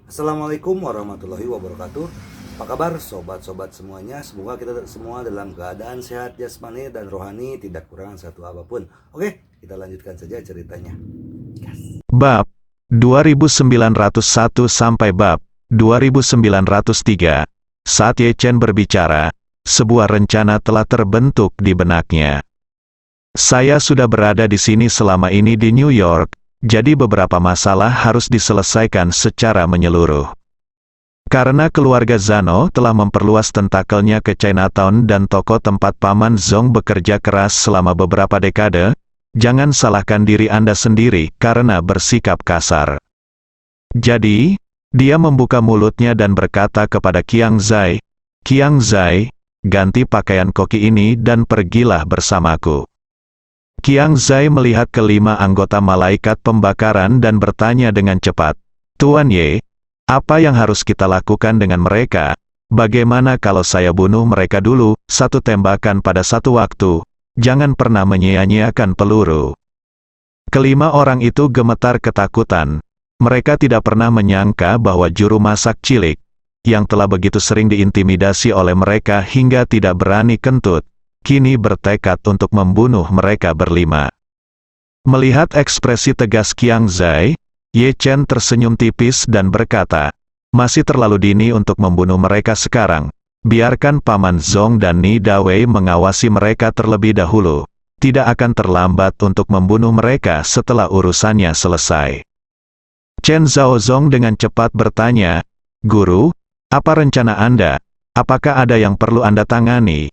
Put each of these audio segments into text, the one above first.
Assalamualaikum warahmatullahi wabarakatuh. Apa kabar sobat-sobat semuanya? Semoga kita semua dalam keadaan sehat jasmani dan rohani, tidak kurang satu apapun. Oke, kita lanjutkan saja ceritanya. Bab 2901 sampai bab 2903. Saat Ye Chen berbicara, sebuah rencana telah terbentuk di benaknya. Saya sudah berada di sini selama ini di New York, jadi beberapa masalah harus diselesaikan secara menyeluruh. Karena keluarga Zhano telah memperluas tentakelnya ke Chinatown dan toko tempat Paman Zong bekerja keras selama beberapa dekade, jangan salahkan diri Anda sendiri karena bersikap kasar. Jadi, dia membuka mulutnya dan berkata kepada Qiang Zai, "Qiang Zai, ganti pakaian koki ini dan pergilah bersamaku." Qiang Zai melihat kelima anggota malaikat pembakaran dan bertanya dengan cepat, "Tuan Ye, apa yang harus kita lakukan dengan mereka? Bagaimana kalau saya bunuh mereka dulu, satu tembakan pada satu waktu? Jangan pernah menyia-nyiakan peluru." Kelima orang itu gemetar ketakutan. Mereka tidak pernah menyangka bahwa juru masak cilik, yang telah begitu sering diintimidasi oleh mereka hingga tidak berani kentut, kini bertekad untuk membunuh mereka berlima. Melihat ekspresi tegas Qiang Zai, Ye Chen tersenyum tipis dan berkata, "Masih terlalu dini untuk membunuh mereka sekarang. Biarkan Paman Zong dan Ni Dawei mengawasi mereka terlebih dahulu. Tidak akan terlambat untuk membunuh mereka setelah urusannya selesai." Chen Zhaozong dengan cepat bertanya, "Guru, apa rencana Anda? Apakah ada yang perlu Anda tangani?"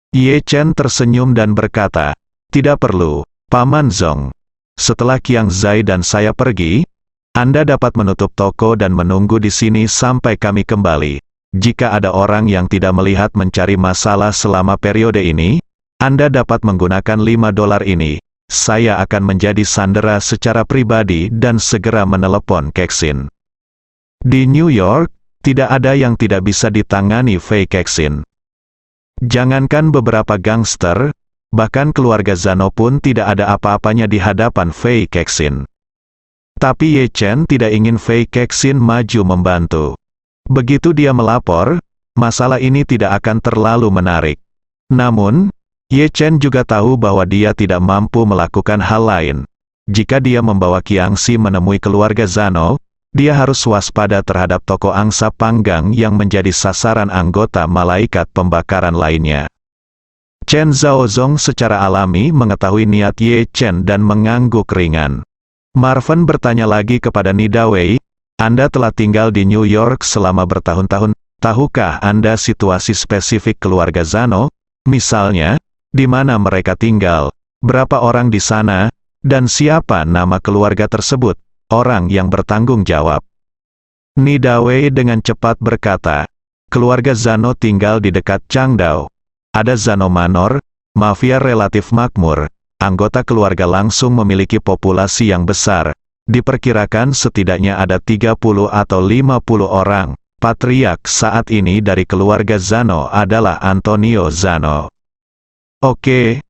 Ye Chen tersenyum dan berkata, "Tidak perlu, Paman Zong. Setelah Qiang Zai dan saya pergi, Anda dapat menutup toko dan menunggu di sini sampai kami kembali. Jika ada orang yang tidak melihat mencari masalah selama periode ini, Anda dapat menggunakan $5 ini. Saya akan menjadi sandera secara pribadi dan segera menelepon Kexin." Di New York, tidak ada yang tidak bisa ditangani Fei Kexin. Jangankan beberapa gangster, bahkan keluarga Zhano pun tidak ada apa-apanya di hadapan Fei Kexin. Tapi Ye Chen tidak ingin Fei Kexin maju membantu. Begitu dia melapor, masalah ini tidak akan terlalu menarik. Namun, Ye Chen juga tahu bahwa dia tidak mampu melakukan hal lain. Jika dia membawa Qiangxi menemui keluarga Zhano, dia harus waspada terhadap toko angsa panggang yang menjadi sasaran anggota malaikat pembakaran lainnya. Chen Zhaozong secara alami mengetahui niat Ye Chen dan mengangguk ringan. Marvin bertanya lagi kepada Ni Dawei, "Anda telah tinggal di New York selama bertahun-tahun. Tahukah Anda situasi spesifik keluarga Zhano? Misalnya, di mana mereka tinggal, berapa orang di sana, dan siapa nama keluarga tersebut? Orang yang bertanggung jawab." Ni Dawei dengan cepat berkata, "Keluarga Zhano tinggal di dekat Changdao. Ada Zhano Manor, mafia relatif makmur. Anggota keluarga langsung memiliki populasi yang besar. Diperkirakan setidaknya ada 30 atau 50 orang. Patriark saat ini dari keluarga Zhano adalah Antonio Zhano." "Oke."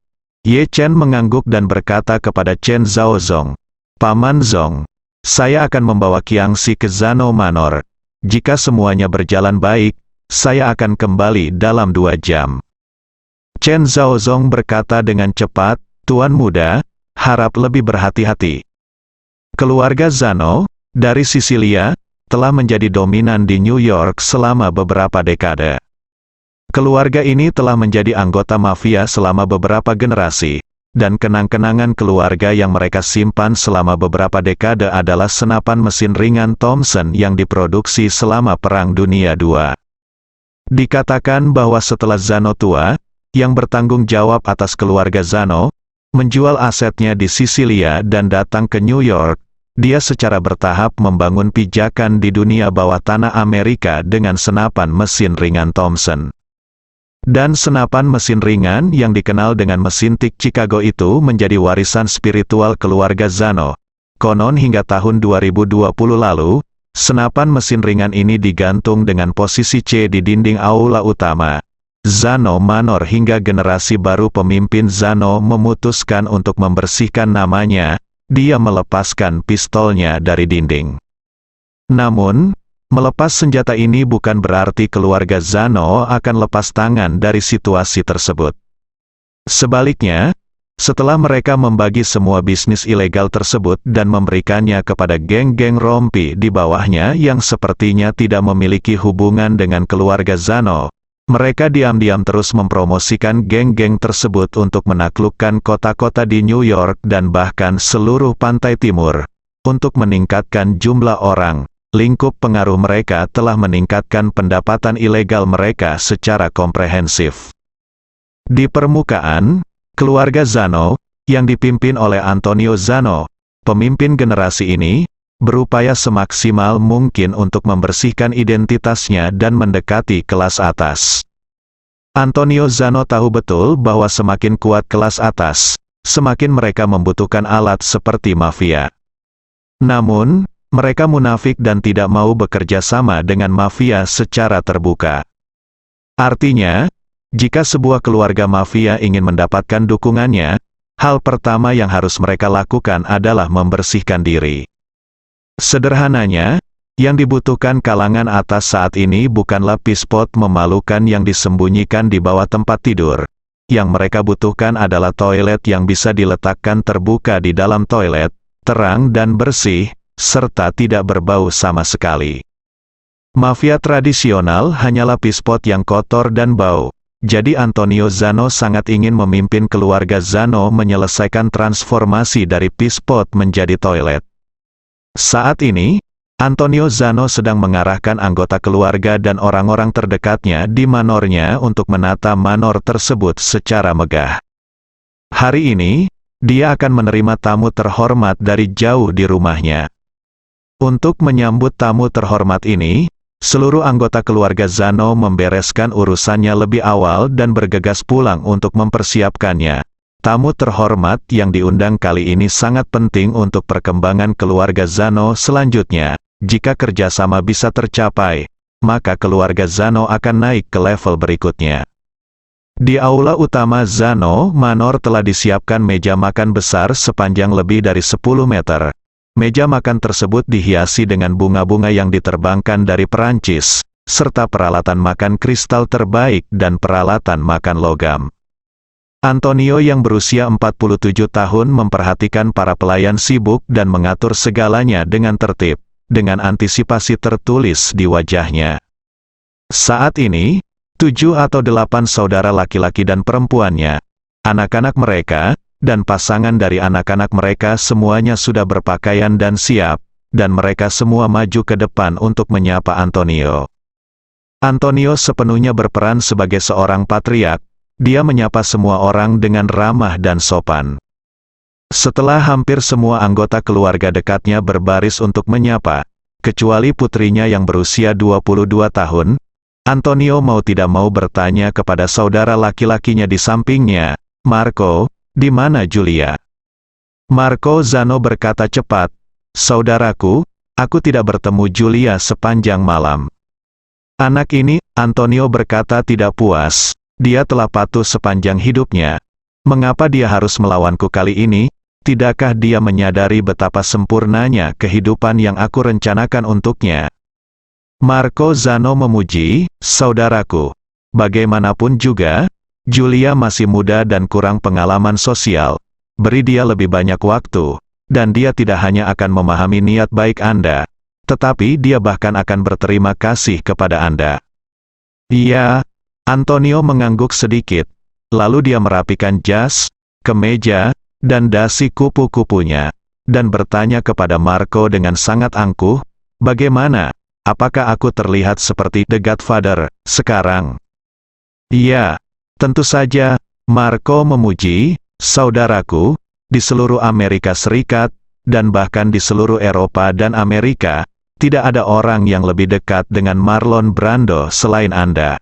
Ye Chen mengangguk dan berkata kepada Chen Zhaozong, "Paman Zong, saya akan membawa Qiangxi ke Zhano Manor. Jika semuanya berjalan baik, saya akan kembali dalam 2 jam." Chen Zhaozong berkata dengan cepat, "Tuan muda, harap lebih berhati-hati." Keluarga Zhano, dari Sisilia, telah menjadi dominan di New York selama beberapa dekade. Keluarga ini telah menjadi anggota mafia selama beberapa generasi. Dan kenang-kenangan keluarga yang mereka simpan selama beberapa dekade adalah senapan mesin ringan Thompson yang diproduksi selama Perang Dunia II. Dikatakan bahwa setelah Zhano tua, yang bertanggung jawab atas keluarga Zhano, menjual asetnya di Sisilia dan datang ke New York, dia secara bertahap membangun pijakan di dunia bawah tanah Amerika dengan senapan mesin ringan Thompson. Dan senapan mesin ringan yang dikenal dengan mesin tik Chicago itu menjadi warisan spiritual keluarga Zhano. Konon hingga tahun 2020 lalu, senapan mesin ringan ini digantung dengan posisi C di dinding aula utama Zhano Manor hingga generasi baru pemimpin Zhano memutuskan untuk membersihkan namanya. Dia melepaskan pistolnya dari dinding. Namun, melepas senjata ini bukan berarti keluarga Zano akan lepas tangan dari situasi tersebut. Sebaliknya, setelah mereka membagi semua bisnis ilegal tersebut dan memberikannya kepada geng-geng rompi di bawahnya yang sepertinya tidak memiliki hubungan dengan keluarga Zano, mereka diam-diam terus mempromosikan geng-geng tersebut untuk menaklukkan kota-kota di New York dan bahkan seluruh pantai timur. Untuk meningkatkan jumlah orang, lingkup pengaruh mereka telah meningkatkan pendapatan ilegal mereka secara komprehensif. Di permukaan, keluarga Zano, yang dipimpin oleh Antonio Zano, pemimpin generasi ini, berupaya semaksimal mungkin untuk membersihkan identitasnya dan mendekati kelas atas. Antonio Zano tahu betul bahwa semakin kuat kelas atas, semakin mereka membutuhkan alat seperti mafia. Namun, mereka munafik dan tidak mau bekerja sama dengan mafia secara terbuka. Artinya, jika sebuah keluarga mafia ingin mendapatkan dukungannya, hal pertama yang harus mereka lakukan adalah membersihkan diri. Sederhananya, yang dibutuhkan kalangan atas saat ini bukanlah pispot memalukan yang disembunyikan di bawah tempat tidur. Yang mereka butuhkan adalah toilet yang bisa diletakkan terbuka di dalam toilet, terang dan bersih, serta tidak berbau sama sekali. Mafia tradisional hanyalah pispot yang kotor dan bau. Jadi Antonio Zano sangat ingin memimpin keluarga Zano menyelesaikan transformasi dari pispot menjadi toilet. Saat ini, Antonio Zano sedang mengarahkan anggota keluarga dan orang-orang terdekatnya di manornya untuk menata manor tersebut secara megah. Hari ini, dia akan menerima tamu terhormat dari jauh di rumahnya. Untuk menyambut tamu terhormat ini, seluruh anggota keluarga Zano membereskan urusannya lebih awal dan bergegas pulang untuk mempersiapkannya. Tamu terhormat yang diundang kali ini sangat penting untuk perkembangan keluarga Zano selanjutnya. Jika kerjasama bisa tercapai, maka keluarga Zano akan naik ke level berikutnya. Di aula utama Zano Manor telah disiapkan meja makan besar sepanjang lebih dari 10 meter. Meja makan tersebut dihiasi dengan bunga-bunga yang diterbangkan dari Perancis, serta peralatan makan kristal terbaik dan peralatan makan logam. Antonio yang berusia 47 tahun memperhatikan para pelayan sibuk dan mengatur segalanya dengan tertib, dengan antisipasi tertulis di wajahnya. Saat ini, 7 atau 8 saudara laki-laki dan perempuannya, anak-anak mereka, dan pasangan dari anak-anak mereka semuanya sudah berpakaian dan siap, dan mereka semua maju ke depan untuk menyapa Antonio. Antonio sepenuhnya berperan sebagai seorang patriark, dia menyapa semua orang dengan ramah dan sopan. Setelah hampir semua anggota keluarga dekatnya berbaris untuk menyapa, kecuali putrinya yang berusia 22 tahun, Antonio mau tidak mau bertanya kepada saudara laki-lakinya di sampingnya, "Marco, di mana Julia?" Marco Zano berkata cepat, "Saudaraku, aku tidak bertemu Julia sepanjang malam." Anak ini, Antonio berkata tidak puas, dia telah patuh sepanjang hidupnya. Mengapa dia harus melawanku kali ini? Tidakkah dia menyadari betapa sempurnanya kehidupan yang aku rencanakan untuknya? Marco Zano memuji, "Saudaraku, bagaimanapun juga, Julia masih muda dan kurang pengalaman sosial. Beri dia lebih banyak waktu, dan dia tidak hanya akan memahami niat baik Anda, tetapi dia bahkan akan berterima kasih kepada Anda." "Iya." Antonio mengangguk sedikit, lalu dia merapikan jas, kemeja, dan dasi kupu-kupunya, dan bertanya kepada Marco dengan sangat angkuh, "Bagaimana? Apakah aku terlihat seperti The Godfather sekarang?" "Iya. Tentu saja," Marco memuji, "saudaraku, di seluruh Amerika Serikat, dan bahkan di seluruh Eropa dan Amerika, tidak ada orang yang lebih dekat dengan Marlon Brando selain Anda."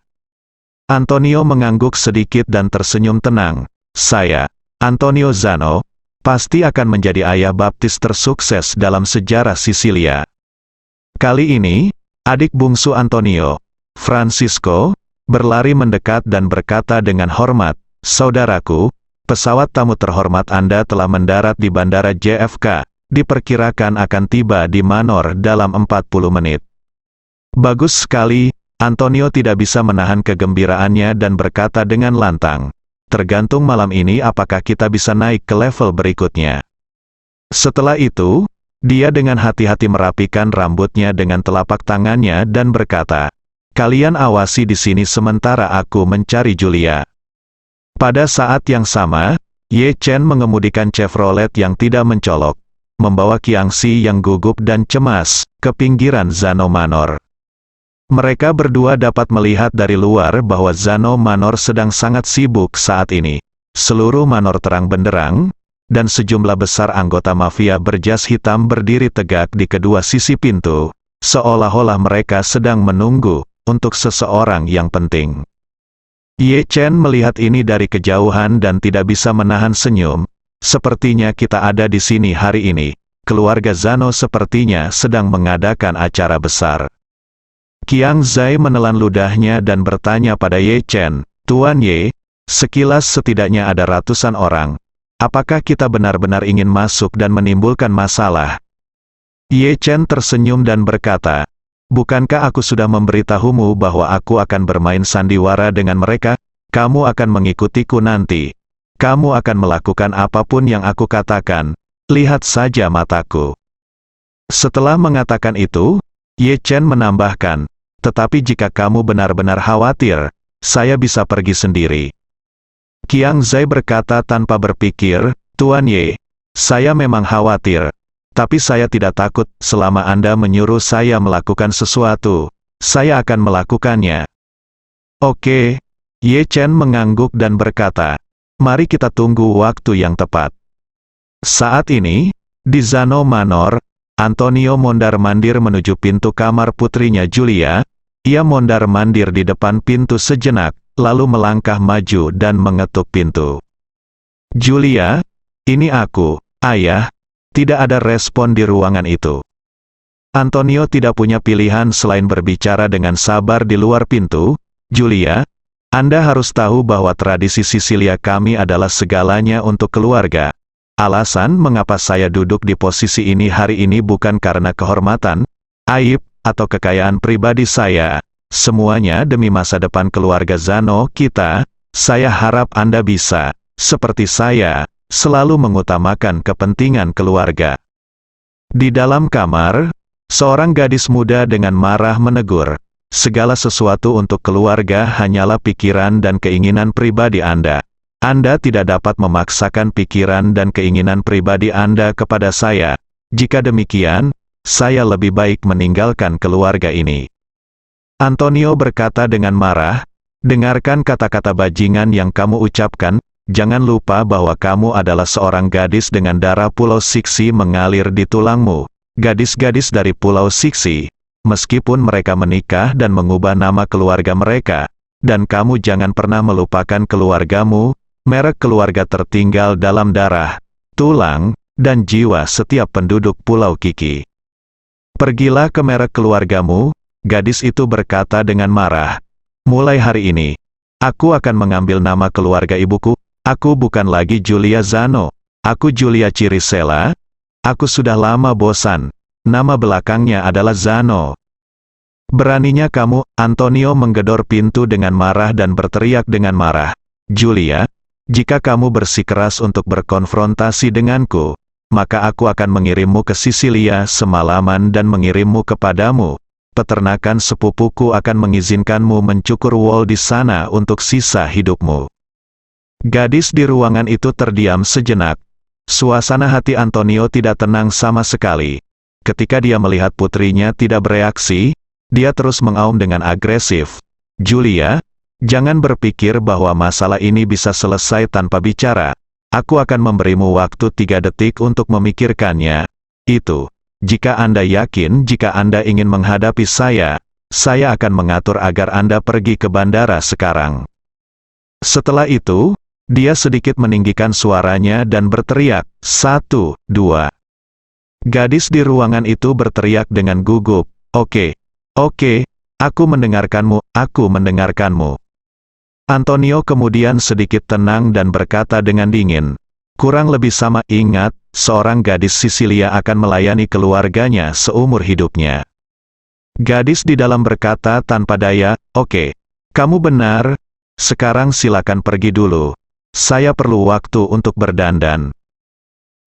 Antonio mengangguk sedikit dan tersenyum tenang, "Saya, Antonio Zano, pasti akan menjadi ayah baptis tersukses dalam sejarah Sisilia." Kali ini, adik bungsu Antonio, Francisco, berlari mendekat dan berkata dengan hormat, "Saudaraku, pesawat tamu terhormat Anda telah mendarat di Bandara JFK, diperkirakan akan tiba di Manor dalam 40 menit. Bagus sekali, Antonio tidak bisa menahan kegembiraannya dan berkata dengan lantang. Tergantung malam ini apakah kita bisa naik ke level berikutnya. Setelah itu, dia dengan hati-hati merapikan rambutnya dengan telapak tangannya dan berkata, "Kalian awasi di sini sementara aku mencari Julia." Pada saat yang sama, Ye Chen mengemudikan Chevrolet yang tidak mencolok, membawa Qiangxi yang gugup dan cemas ke pinggiran Zano Manor. Mereka berdua dapat melihat dari luar bahwa Zano Manor sedang sangat sibuk saat ini. Seluruh manor terang benderang, dan sejumlah besar anggota mafia berjas hitam berdiri tegak di kedua sisi pintu, seolah-olah mereka sedang menunggu untuk seseorang yang penting. Ye Chen melihat ini dari kejauhan dan tidak bisa menahan senyum. Sepertinya kita ada di sini hari ini. Keluarga Zano sepertinya sedang mengadakan acara besar. Qiang Zai menelan ludahnya dan bertanya pada Ye Chen, "Tuan Ye, sekilas setidaknya ada ratusan orang. Apakah kita benar-benar ingin masuk dan menimbulkan masalah?" Ye Chen tersenyum dan berkata, "Bukankah aku sudah memberitahumu bahwa aku akan bermain sandiwara dengan mereka? Kamu akan mengikutiku nanti. Kamu akan melakukan apapun yang aku katakan. Lihat saja mataku." Setelah mengatakan itu, Ye Chen menambahkan, "Tetapi jika kamu benar-benar khawatir, saya bisa pergi sendiri." Qiang Zai berkata tanpa berpikir, "Tuan Ye, saya memang khawatir. Tapi saya tidak takut. Selama Anda menyuruh saya melakukan sesuatu, saya akan melakukannya." "Oke." Ye Chen mengangguk dan berkata, "Mari kita tunggu waktu yang tepat." Saat ini, di Zano Manor, Antonio mondar-mandir menuju pintu kamar putrinya Julia. Ia mondar-mandir di depan pintu sejenak, lalu melangkah maju dan mengetuk pintu. "Julia, ini aku, Ayah." Tidak ada respon di ruangan itu. Antonio tidak punya pilihan selain berbicara dengan sabar di luar pintu. "Julia, Anda harus tahu bahwa tradisi Sisilia kami adalah segalanya untuk keluarga. Alasan mengapa saya duduk di posisi ini hari ini bukan karena kehormatan, aib, atau kekayaan pribadi saya. Semuanya demi masa depan keluarga Zano kita. Saya harap Anda bisa, seperti saya, selalu mengutamakan kepentingan keluarga." Di dalam kamar, seorang gadis muda dengan marah menegur, "Segala sesuatu untuk keluarga hanyalah pikiran dan keinginan pribadi Anda. Anda tidak dapat memaksakan pikiran dan keinginan pribadi Anda kepada saya. Jika demikian, saya lebih baik meninggalkan keluarga ini." Antonio berkata dengan marah, "Dengarkan kata-kata bajingan yang kamu ucapkan. Jangan lupa bahwa kamu adalah seorang gadis dengan darah Pulau Siksi mengalir di tulangmu. Gadis-gadis dari Pulau Siksi, meskipun mereka menikah dan mengubah nama keluarga mereka, dan kamu jangan pernah melupakan keluargamu, merek keluarga tertinggal dalam darah, tulang, dan jiwa setiap penduduk Pulau Kiki. Pergilah ke merek keluargamu." Gadis itu berkata dengan marah, "Mulai hari ini, aku akan mengambil nama keluarga ibuku. Aku bukan lagi Julia Zano. Aku Julia Cirisela. Aku sudah lama bosan. Nama belakangnya adalah Zano." "Beraninya kamu?" Antonio menggedor pintu dengan marah dan berteriak dengan marah, "Julia, jika kamu bersikeras untuk berkonfrontasi denganku, maka aku akan mengirimmu ke Sisilia semalaman dan mengirimmu kepadamu. Peternakan sepupuku akan mengizinkanmu mencukur wol di sana untuk sisa hidupmu." Gadis di ruangan itu terdiam sejenak. Suasana hati Antonio tidak tenang sama sekali. Ketika dia melihat putrinya tidak bereaksi, dia terus mengaum dengan agresif, "Julia, jangan berpikir bahwa masalah ini bisa selesai tanpa bicara. Aku akan memberimu waktu 3 detik untuk memikirkannya. Itu, jika Anda yakin jika Anda ingin menghadapi saya akan mengatur agar Anda pergi ke bandara sekarang." Setelah itu, dia sedikit meninggikan suaranya dan berteriak, "1, 2. Gadis di ruangan itu berteriak dengan gugup, Oke, aku mendengarkanmu, aku mendengarkanmu." Antonio kemudian sedikit tenang dan berkata dengan dingin, "Kurang lebih sama, ingat, seorang gadis Sisilia akan melayani keluarganya seumur hidupnya. Gadis di dalam berkata tanpa daya, "Oke, kamu benar. Sekarang silakan pergi dulu. Saya perlu waktu untuk berdandan."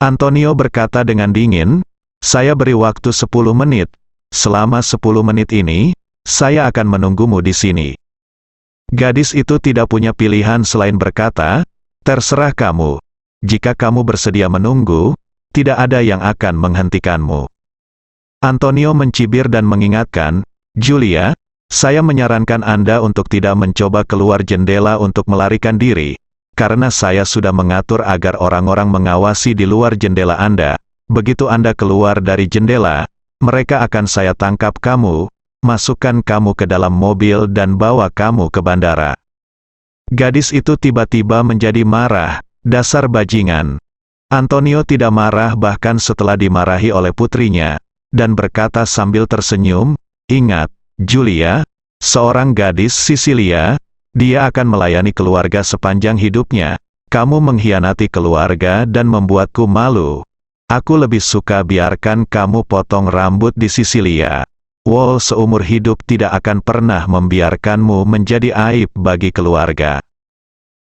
Antonio berkata dengan dingin, "Saya beri waktu 10 menit. Selama 10 menit ini, saya akan menunggumu di sini." Gadis itu tidak punya pilihan selain berkata, "Terserah kamu. Jika kamu bersedia menunggu, tidak ada yang akan menghentikanmu." Antonio mencibir dan mengingatkan, "Julia, saya menyarankan Anda untuk tidak mencoba keluar jendela untuk melarikan diri, karena saya sudah mengatur agar orang-orang mengawasi di luar jendela Anda. Begitu Anda keluar dari jendela, mereka akan saya tangkap kamu, masukkan kamu ke dalam mobil dan bawa kamu ke bandara." Gadis itu tiba-tiba menjadi marah, dasar bajingan. Antonio tidak marah bahkan setelah dimarahi oleh putrinya, dan berkata sambil tersenyum, "Ingat, Julia, seorang gadis Sisilia, dia akan melayani keluarga sepanjang hidupnya. Kamu mengkhianati keluarga dan membuatku malu. Aku lebih suka biarkan kamu potong rambut di Sisilia. Wall seumur hidup tidak akan pernah membiarkanmu menjadi aib bagi keluarga."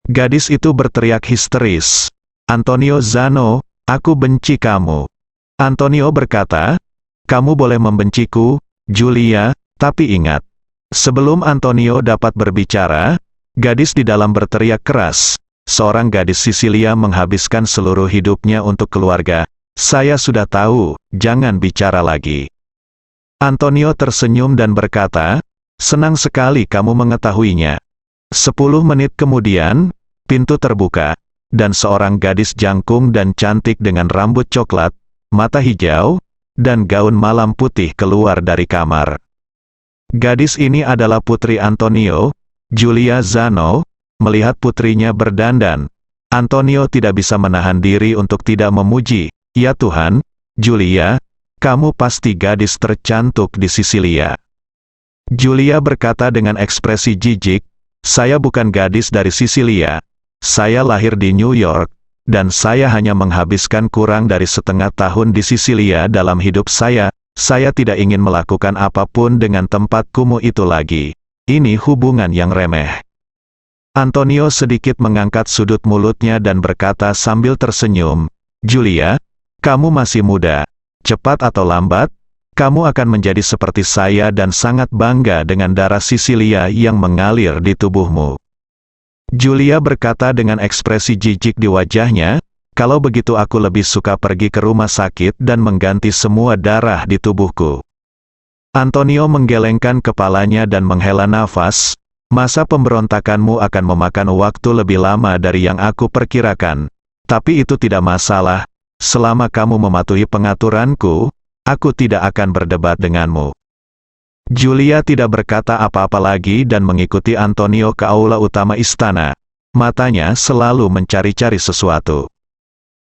Gadis itu berteriak histeris, "Antonio Zano, aku benci kamu." Antonio berkata, "Kamu boleh membenciku, Julia, tapi ingat." Sebelum Antonio dapat berbicara, gadis di dalam berteriak keras, "Seorang gadis Sisilia menghabiskan seluruh hidupnya untuk keluarga. Saya sudah tahu, jangan bicara lagi." Antonio tersenyum dan berkata, "Senang sekali kamu mengetahuinya." 10 menit kemudian, pintu terbuka, dan seorang gadis jangkung dan cantik dengan rambut coklat, mata hijau, dan gaun malam putih keluar dari kamar. Gadis ini adalah putri Antonio, Julia Zano. Melihat putrinya berdandan, Antonio tidak bisa menahan diri untuk tidak memuji, "Ya Tuhan, Julia, kamu pasti gadis tercantik di Sisilia." Julia berkata dengan ekspresi jijik, "Saya bukan gadis dari Sisilia. Saya lahir di New York, dan saya hanya menghabiskan kurang dari setengah tahun di Sisilia dalam hidup saya. Saya tidak ingin melakukan apapun dengan tempat kumuh itu lagi. Ini hubungan yang remeh." Antonio sedikit mengangkat sudut mulutnya dan berkata sambil tersenyum, "Julia, kamu masih muda. Cepat atau lambat, kamu akan menjadi seperti saya dan sangat bangga dengan darah Sisilia yang mengalir di tubuhmu." Julia berkata dengan ekspresi jijik di wajahnya, "Kalau begitu aku lebih suka pergi ke rumah sakit dan mengganti semua darah di tubuhku." Antonio menggelengkan kepalanya dan menghela nafas, "Masa pemberontakanmu akan memakan waktu lebih lama dari yang aku perkirakan. Tapi itu tidak masalah, selama kamu mematuhi pengaturanku, aku tidak akan berdebat denganmu." Julia tidak berkata apa-apa lagi dan mengikuti Antonio ke aula utama istana. Matanya selalu mencari-cari sesuatu.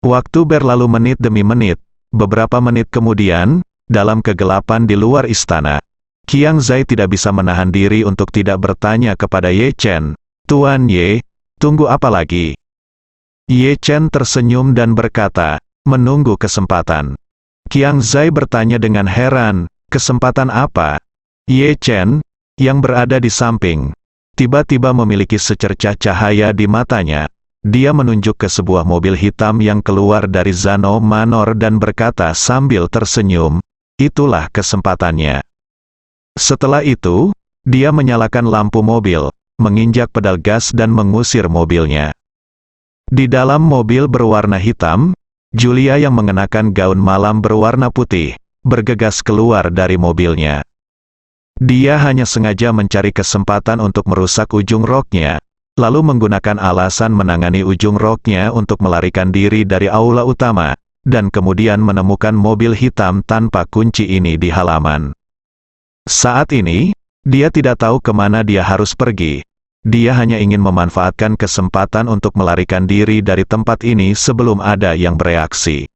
Waktu berlalu menit demi menit. Beberapa menit kemudian, dalam kegelapan di luar istana, Qiang Zai tidak bisa menahan diri untuk tidak bertanya kepada Ye Chen, "Tuan Ye, tunggu apa lagi?" Ye Chen tersenyum dan berkata, "Menunggu kesempatan." Qiang Zai bertanya dengan heran, "Kesempatan apa?" Ye Chen, yang berada di samping, tiba-tiba memiliki secercah cahaya di matanya. Dia menunjuk ke sebuah mobil hitam yang keluar dari Zano Manor dan berkata sambil tersenyum, "Itulah kesempatannya." Setelah itu, dia menyalakan lampu mobil, menginjak pedal gas dan mengusir mobilnya. Di dalam mobil berwarna hitam, Julia yang mengenakan gaun malam berwarna putih, bergegas keluar dari mobilnya. Dia hanya sengaja mencari kesempatan untuk merusak ujung roknya, lalu menggunakan alasan menangani ujung roknya untuk melarikan diri dari aula utama, dan kemudian menemukan mobil hitam tanpa kunci ini di halaman. Saat ini, dia tidak tahu kemana dia harus pergi. Dia hanya ingin memanfaatkan kesempatan untuk melarikan diri dari tempat ini sebelum ada yang bereaksi.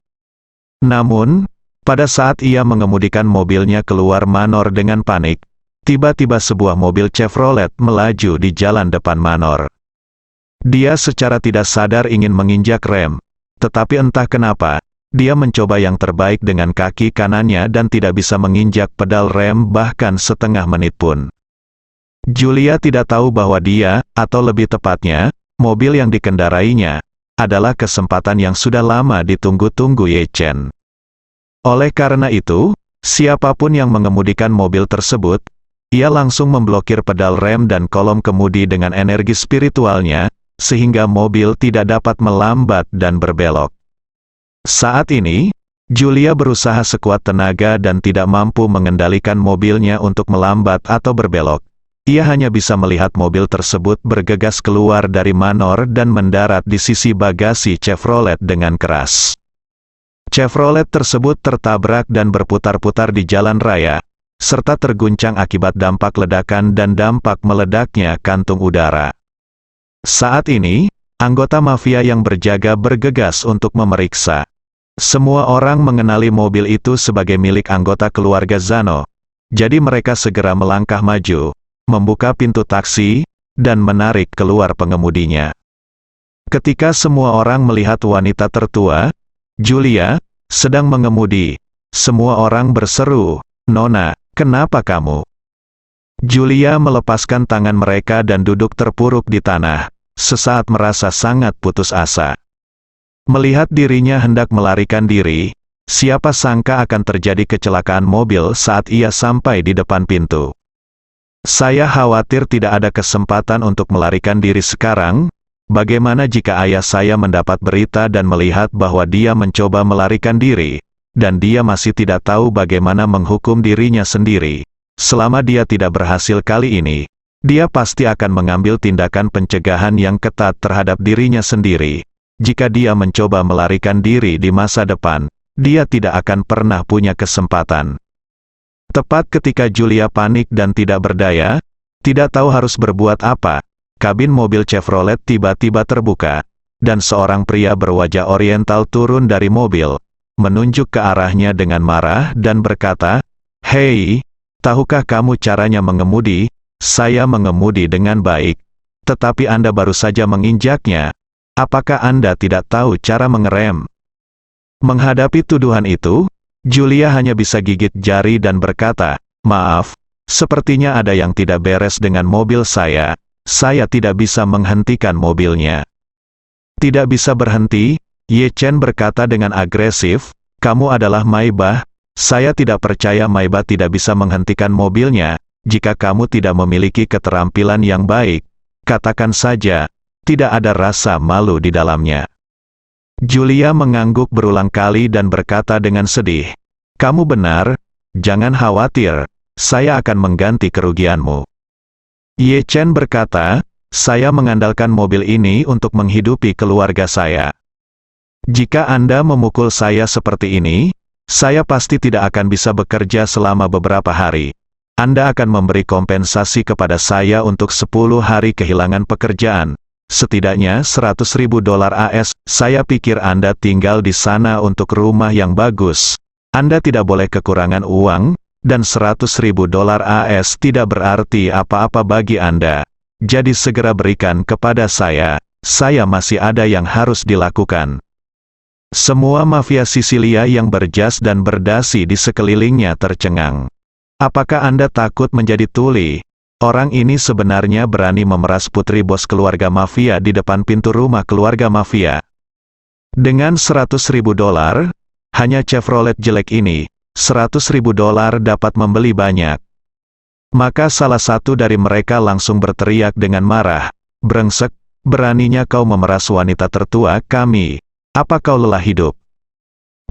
Namun, pada saat ia mengemudikan mobilnya keluar manor dengan panik, tiba-tiba sebuah mobil Chevrolet melaju di jalan depan manor. Dia secara tidak sadar ingin menginjak rem, tetapi entah kenapa, Dia mencoba yang terbaik dengan kaki kanannya dan tidak bisa menginjak pedal rem bahkan setengah menit pun. Julia tidak tahu bahwa dia, atau lebih tepatnya, mobil yang dikendarainya, adalah kesempatan yang sudah lama ditunggu-tunggu Ye Chen. Oleh karena itu, siapapun yang mengemudikan mobil tersebut, ia langsung memblokir pedal rem dan kolom kemudi dengan energi spiritualnya, sehingga mobil tidak dapat melambat dan berbelok. Saat ini, Julia berusaha sekuat tenaga dan tidak mampu mengendalikan mobilnya untuk melambat atau berbelok. Ia hanya bisa melihat mobil tersebut bergegas keluar dari manor dan mendarat di sisi bagasi Chevrolet dengan keras. Chevrolet tersebut tertabrak dan berputar-putar di jalan raya, serta terguncang akibat dampak ledakan dan dampak meledaknya kantung udara. Saat ini, anggota mafia yang berjaga bergegas untuk memeriksa. Semua orang mengenali mobil itu sebagai milik anggota keluarga Zano, jadi mereka segera melangkah maju, membuka pintu taksi, dan menarik keluar pengemudinya. Ketika semua orang melihat wanita tertua, Julia, sedang mengemudi, semua orang berseru, "Nona, kenapa kamu?" Julia melepaskan tangan mereka dan duduk terpuruk di tanah, sesaat merasa sangat putus asa. Melihat dirinya hendak melarikan diri, siapa sangka akan terjadi kecelakaan mobil saat ia sampai di depan pintu. Saya khawatir tidak ada kesempatan untuk melarikan diri sekarang. Bagaimana jika ayah saya mendapat berita dan melihat bahwa dia mencoba melarikan diri, dan dia masih tidak tahu bagaimana menghukum dirinya sendiri? Selama dia tidak berhasil kali ini, dia pasti akan mengambil tindakan pencegahan yang ketat terhadap dirinya sendiri. Jika dia mencoba melarikan diri di masa depan, dia tidak akan pernah punya kesempatan. Tepat ketika Julia panik dan tidak berdaya, tidak tahu harus berbuat apa, kabin mobil Chevrolet tiba-tiba terbuka, dan seorang pria berwajah oriental turun dari mobil, menunjuk ke arahnya dengan marah dan berkata, "Hei, tahukah kamu caranya mengemudi? Saya mengemudi dengan baik, tetapi Anda baru saja menginjaknya. Apakah Anda tidak tahu cara mengerem?" Menghadapi tuduhan itu, Julia hanya bisa gigit jari dan berkata, "Maaf, sepertinya ada yang tidak beres dengan mobil saya tidak bisa menghentikan mobilnya." "Tidak bisa berhenti?" Ye Chen berkata dengan agresif, "Kamu adalah Maibah, saya tidak percaya Maibah tidak bisa menghentikan mobilnya. Jika kamu tidak memiliki keterampilan yang baik, katakan saja, tidak ada rasa malu di dalamnya." Julia mengangguk berulang kali dan berkata dengan sedih, "Kamu benar, jangan khawatir, saya akan mengganti kerugianmu." Ye Chen berkata, "Saya mengandalkan mobil ini untuk menghidupi keluarga saya. Jika Anda memukul saya seperti ini, saya pasti tidak akan bisa bekerja selama beberapa hari. Anda akan memberi kompensasi kepada saya untuk 10 hari kehilangan pekerjaan. Setidaknya $100.000 AS, saya pikir Anda tinggal di sana untuk rumah yang bagus. Anda tidak boleh kekurangan uang, dan $100.000 AS tidak berarti apa-apa bagi Anda. Jadi segera berikan kepada saya masih ada yang harus dilakukan." Semua mafia Sisilia yang berjas dan berdasi di sekelilingnya tercengang. "Apakah Anda takut menjadi tuli? Orang ini sebenarnya berani memeras putri bos keluarga mafia di depan pintu rumah keluarga mafia. Dengan $100.000, hanya Chevrolet jelek ini, $100.000 dapat membeli banyak." Maka salah satu dari mereka langsung berteriak dengan marah, "Brengsek, beraninya kau memeras wanita tertua kami. Apa kau lelah hidup?"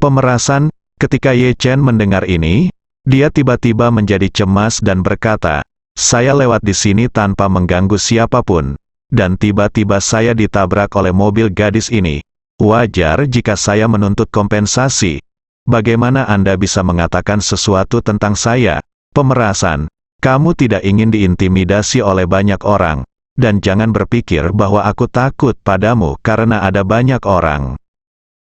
Pemerasan. Ketika Ye Chen mendengar ini, dia tiba-tiba menjadi cemas dan berkata, "Saya lewat di sini tanpa mengganggu siapapun, dan tiba-tiba saya ditabrak oleh mobil gadis ini. Wajar jika saya menuntut kompensasi. Bagaimana Anda bisa mengatakan sesuatu tentang saya? Pemerasan. Kamu tidak ingin diintimidasi oleh banyak orang, dan jangan berpikir bahwa aku takut padamu karena ada banyak orang."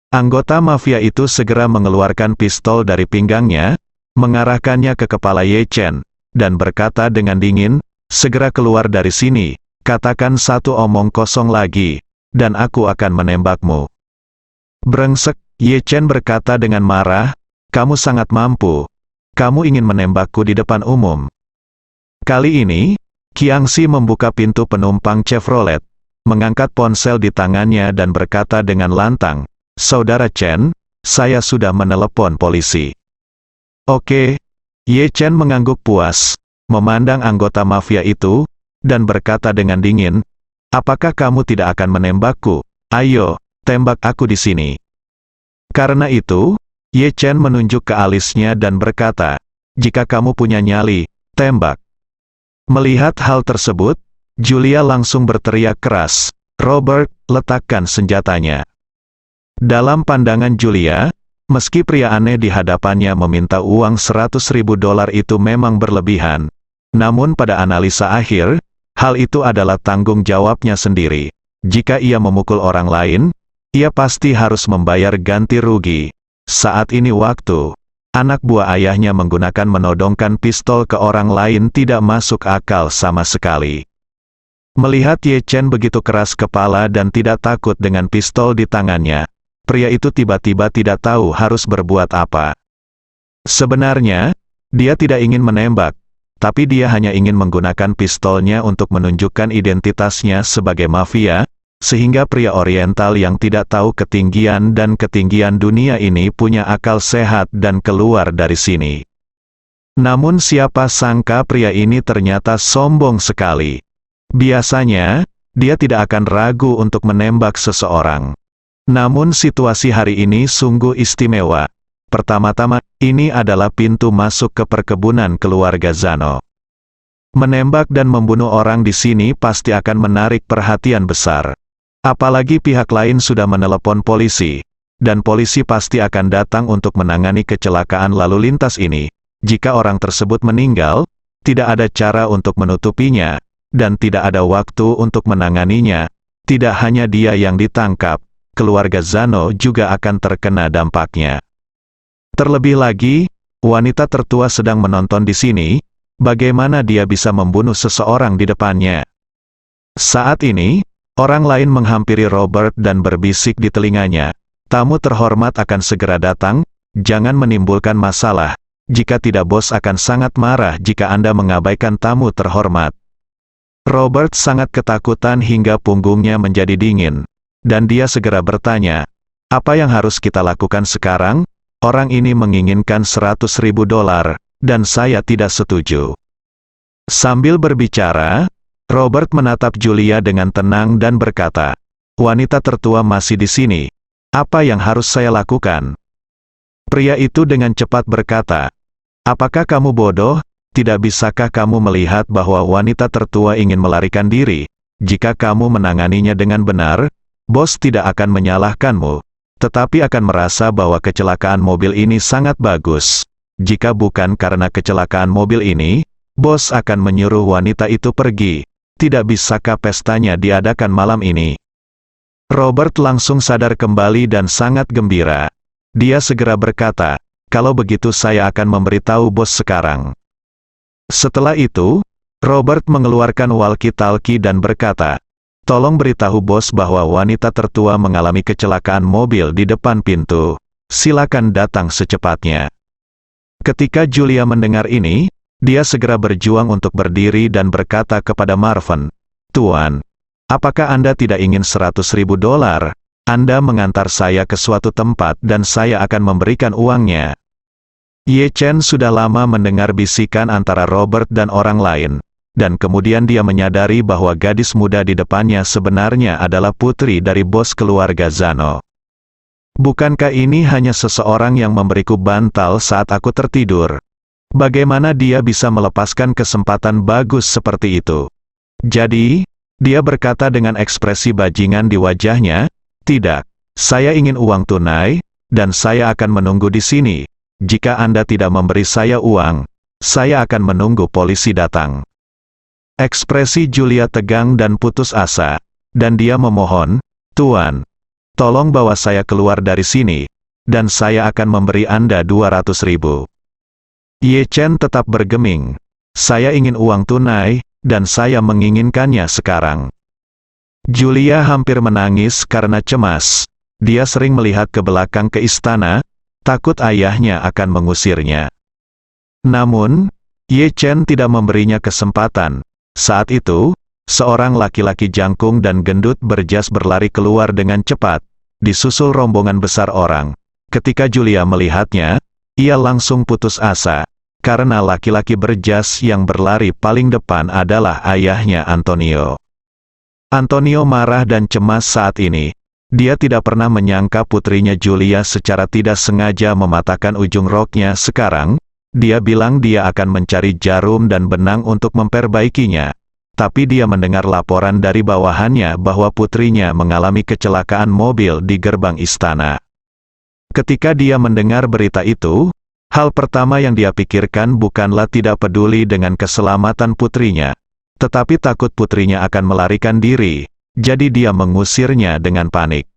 Anggota mafia itu segera mengeluarkan pistol dari pinggangnya, mengarahkannya ke kepala Ye Chen, dan berkata dengan dingin, "Segera keluar dari sini, katakan satu omong kosong lagi, dan aku akan menembakmu." Brengsek, Ye Chen berkata dengan marah, kamu sangat mampu. Kamu ingin menembakku di depan umum. Kali ini, Qiangxi membuka pintu penumpang Chevrolet, mengangkat ponsel di tangannya dan berkata dengan lantang, Saudara Chen, saya sudah menelepon polisi. Oke. Ye Chen mengangguk puas, memandang anggota mafia itu, dan berkata dengan dingin, apakah kamu tidak akan menembakku? Ayo, tembak aku di sini. Karena itu, Ye Chen menunjuk ke alisnya dan berkata, jika kamu punya nyali, tembak. Melihat hal tersebut, Julia langsung berteriak keras, Robert, letakkan senjatanya. Dalam pandangan Julia, meski pria aneh di hadapannya meminta uang $100.000 itu memang berlebihan, namun pada analisa akhir, hal itu adalah tanggung jawabnya sendiri. Jika ia memukul orang lain, ia pasti harus membayar ganti rugi. Saat ini waktu, anak buah ayahnya menggunakan menodongkan pistol ke orang lain tidak masuk akal sama sekali. Melihat Ye Chen begitu keras kepala dan tidak takut dengan pistol di tangannya, pria itu tiba-tiba tidak tahu harus berbuat apa. Sebenarnya, dia tidak ingin menembak, tapi dia hanya ingin menggunakan pistolnya untuk menunjukkan identitasnya sebagai mafia, sehingga pria Oriental yang tidak tahu ketinggian dan ketinggian dunia ini punya akal sehat dan keluar dari sini. Namun siapa sangka pria ini ternyata sombong sekali. Biasanya, dia tidak akan ragu untuk menembak seseorang. Namun situasi hari ini sungguh istimewa. Pertama-tama, ini adalah pintu masuk ke perkebunan keluarga Zhao. Menembak dan membunuh orang di sini pasti akan menarik perhatian besar. Apalagi pihak lain sudah menelepon polisi, dan polisi pasti akan datang untuk menangani kecelakaan lalu lintas ini. Jika orang tersebut meninggal, tidak ada cara untuk menutupinya, dan tidak ada waktu untuk menanganinya. Tidak hanya dia yang ditangkap, keluarga Zhao juga akan terkena dampaknya. Terlebih lagi, wanita tertua sedang menonton di sini, bagaimana dia bisa membunuh seseorang di depannya. Saat ini, orang lain menghampiri Robert dan berbisik di telinganya, tamu terhormat akan segera datang, jangan menimbulkan masalah, jika tidak bos akan sangat marah jika Anda mengabaikan tamu terhormat. Robert sangat ketakutan hingga punggungnya menjadi dingin, dan dia segera bertanya, apa yang harus kita lakukan sekarang? Orang ini menginginkan $100.000, dan saya tidak setuju. Sambil berbicara, Robert menatap Julia dengan tenang dan berkata, wanita tertua masih di sini. Apa yang harus saya lakukan? Pria itu dengan cepat berkata, apakah kamu bodoh? Tidak bisakah kamu melihat bahwa wanita tertua ingin melarikan diri? Jika kamu menanganinya dengan benar, bos tidak akan menyalahkanmu, tetapi akan merasa bahwa kecelakaan mobil ini sangat bagus. Jika bukan karena kecelakaan mobil ini, bos akan menyuruh wanita itu pergi. Tidak bisakah pestanya diadakan malam ini? Robert langsung sadar kembali dan sangat gembira. Dia segera berkata, kalau begitu saya akan memberitahu bos sekarang. Setelah itu, Robert mengeluarkan walkie-talkie dan berkata, tolong beritahu bos bahwa wanita tertua mengalami kecelakaan mobil di depan pintu. Silakan datang secepatnya. Ketika Julia mendengar ini, dia segera berjuang untuk berdiri dan berkata kepada Marvin, Tuan, apakah Anda tidak ingin $100.000? Anda mengantar saya ke suatu tempat dan saya akan memberikan uangnya. Ye Chen sudah lama mendengar bisikan antara Robert dan orang lain, dan kemudian dia menyadari bahwa gadis muda di depannya sebenarnya adalah putri dari bos keluarga Zhao. Bukankah ini hanya seseorang yang memberiku bantal saat aku tertidur? Bagaimana dia bisa melepaskan kesempatan bagus seperti itu? Jadi, dia berkata dengan ekspresi bajingan di wajahnya, tidak, saya ingin uang tunai, dan saya akan menunggu di sini. Jika Anda tidak memberi saya uang, saya akan menunggu polisi datang. Ekspresi Julia tegang dan putus asa, dan dia memohon, Tuan, tolong bawa saya keluar dari sini, dan saya akan memberi Anda $200.000. Ye Chen tetap bergeming, saya ingin uang tunai, dan saya menginginkannya sekarang. Julia hampir menangis karena cemas. dia sering melihat ke belakang ke istana, takut ayahnya akan mengusirnya. Namun, Ye Chen tidak memberinya kesempatan. Saat itu, seorang laki-laki jangkung dan gendut berjas berlari keluar dengan cepat, disusul rombongan besar orang. Ketika Julia melihatnya, ia langsung putus asa, karena laki-laki berjas yang berlari paling depan adalah ayahnya Antonio. Antonio marah dan cemas saat ini. Dia tidak pernah menyangka putrinya Julia secara tidak sengaja mematahkan ujung roknya. Sekarang, dia bilang dia akan mencari jarum dan benang untuk memperbaikinya. Tapi dia mendengar laporan dari bawahannya bahwa putrinya mengalami kecelakaan mobil di gerbang istana. Ketika dia mendengar berita itu, hal pertama yang dia pikirkan bukanlah tidak peduli dengan keselamatan putrinya, tetapi takut putrinya akan melarikan diri, jadi dia mengusirnya dengan panik.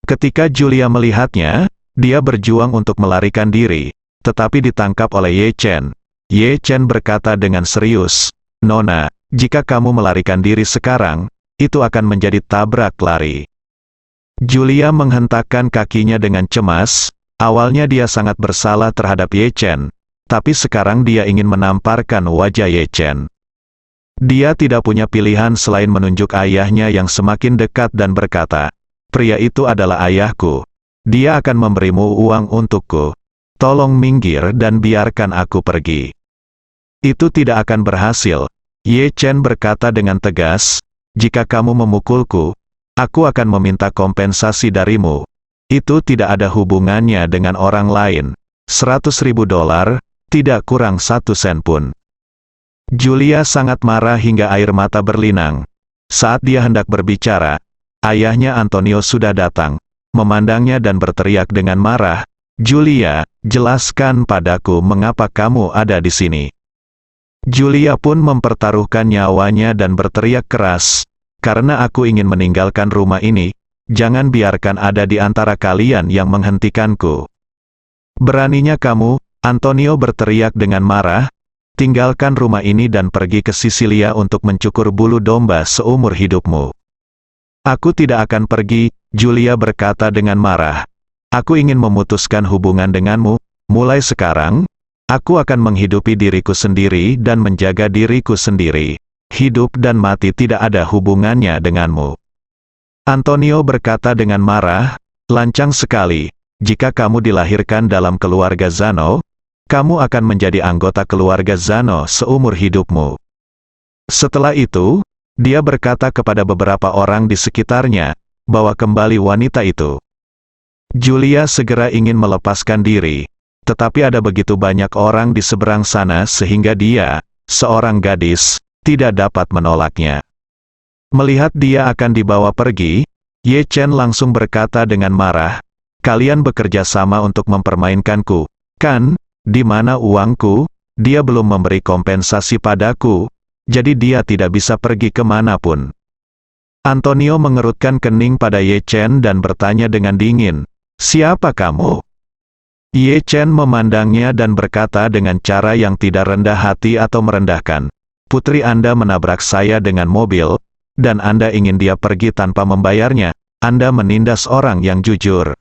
Ketika Julia melihatnya, dia berjuang untuk melarikan diri, tetapi ditangkap oleh Ye Chen. Ye Chen berkata dengan serius, "Nona, jika kamu melarikan diri sekarang, itu akan menjadi tabrak lari." Julia menghentakkan kakinya dengan cemas. Awalnya dia sangat bersalah terhadap Ye Chen, tapi sekarang dia ingin menamparkan wajah Ye Chen. Dia tidak punya pilihan selain menunjuk ayahnya yang semakin dekat dan berkata, "Pria itu adalah ayahku. Dia akan memberimu uang untukku. Tolong minggir dan biarkan aku pergi." Itu tidak akan berhasil. Ye Chen berkata dengan tegas, "Jika kamu memukulku, aku akan meminta kompensasi darimu. Itu tidak ada hubungannya dengan orang lain. $100.000, tidak kurang 1 sen pun." Julia sangat marah hingga air mata berlinang. Saat dia hendak berbicara, ayahnya Antonio sudah datang, memandangnya dan berteriak dengan marah, "Julia, jelaskan padaku mengapa kamu ada di sini." Julia pun mempertaruhkan nyawanya dan berteriak keras, "Karena aku ingin meninggalkan rumah ini, jangan biarkan ada di antara kalian yang menghentikanku." "Beraninya kamu," Antonio berteriak dengan marah, "tinggalkan rumah ini dan pergi ke Sisilia untuk mencukur bulu domba seumur hidupmu." "Aku tidak akan pergi," Julia berkata dengan marah. "Aku ingin memutuskan hubungan denganmu. Mulai sekarang, aku akan menghidupi diriku sendiri dan menjaga diriku sendiri. Hidup dan mati tidak ada hubungannya denganmu." Antonio berkata dengan marah, "Lancang sekali. Jika kamu dilahirkan dalam keluarga Zano, kamu akan menjadi anggota keluarga Zano seumur hidupmu." Setelah itu, dia berkata kepada beberapa orang di sekitarnya, "Bawa kembali wanita itu." Julia segera ingin melepaskan diri, tetapi ada begitu banyak orang di seberang sana sehingga dia, seorang gadis, tidak dapat menolaknya. Melihat dia akan dibawa pergi, Ye Chen langsung berkata dengan marah, "Kalian bekerja sama untuk mempermainkanku, kan? Di mana uangku? Dia belum memberi kompensasi padaku, jadi dia tidak bisa pergi kemanapun." Antonio mengerutkan kening pada Ye Chen dan bertanya dengan dingin, "Siapa kamu?" Ye Chen memandangnya dan berkata dengan cara yang tidak rendah hati atau merendahkan, "Putri Anda menabrak saya dengan mobil, dan Anda ingin dia pergi tanpa membayarnya. Anda menindas orang yang jujur."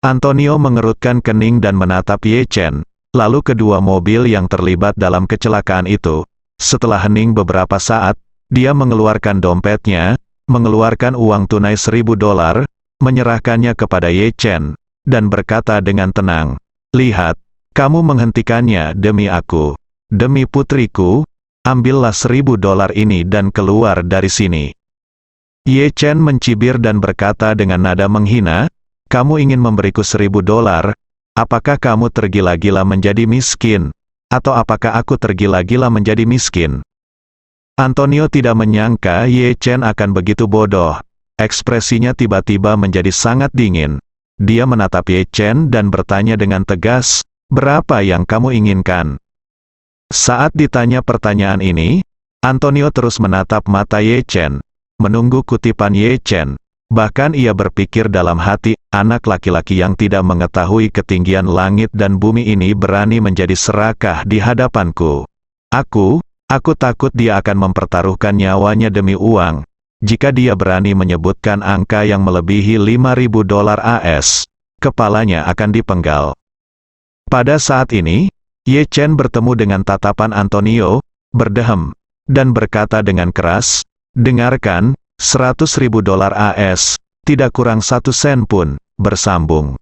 Antonio mengerutkan kening dan menatap Ye Chen, lalu kedua mobil yang terlibat dalam kecelakaan itu. Setelah hening beberapa saat, dia mengeluarkan dompetnya, mengeluarkan uang tunai $1.000, menyerahkannya kepada Ye Chen, dan berkata dengan tenang, "Lihat, kamu menghentikannya demi aku. Demi putriku, ambillah $1.000 ini dan keluar dari sini." Ye Chen mencibir dan berkata dengan nada menghina, "Kamu ingin memberiku $1.000? Apakah kamu tergila-gila menjadi miskin? Atau apakah aku tergila-gila menjadi miskin?" Antonio tidak menyangka Ye Chen akan begitu bodoh. Ekspresinya tiba-tiba menjadi sangat dingin. Dia menatap Ye Chen dan bertanya dengan tegas, "Berapa yang kamu inginkan?" Saat ditanya pertanyaan ini, Antonio terus menatap mata Ye Chen, menunggu kutipan Ye Chen. Bahkan ia berpikir dalam hati, anak laki-laki yang tidak mengetahui ketinggian langit dan bumi ini berani menjadi serakah di hadapanku. Aku takut dia akan mempertaruhkan nyawanya demi uang. Jika dia berani menyebutkan angka yang melebihi $5.000 AS, kepalanya akan dipenggal. Pada saat ini, Ye Chen bertemu dengan tatapan Antonio, berdehem, dan berkata dengan keras, "Dengarkan, $100.000 AS, tidak kurang 1 sen pun," bersambung.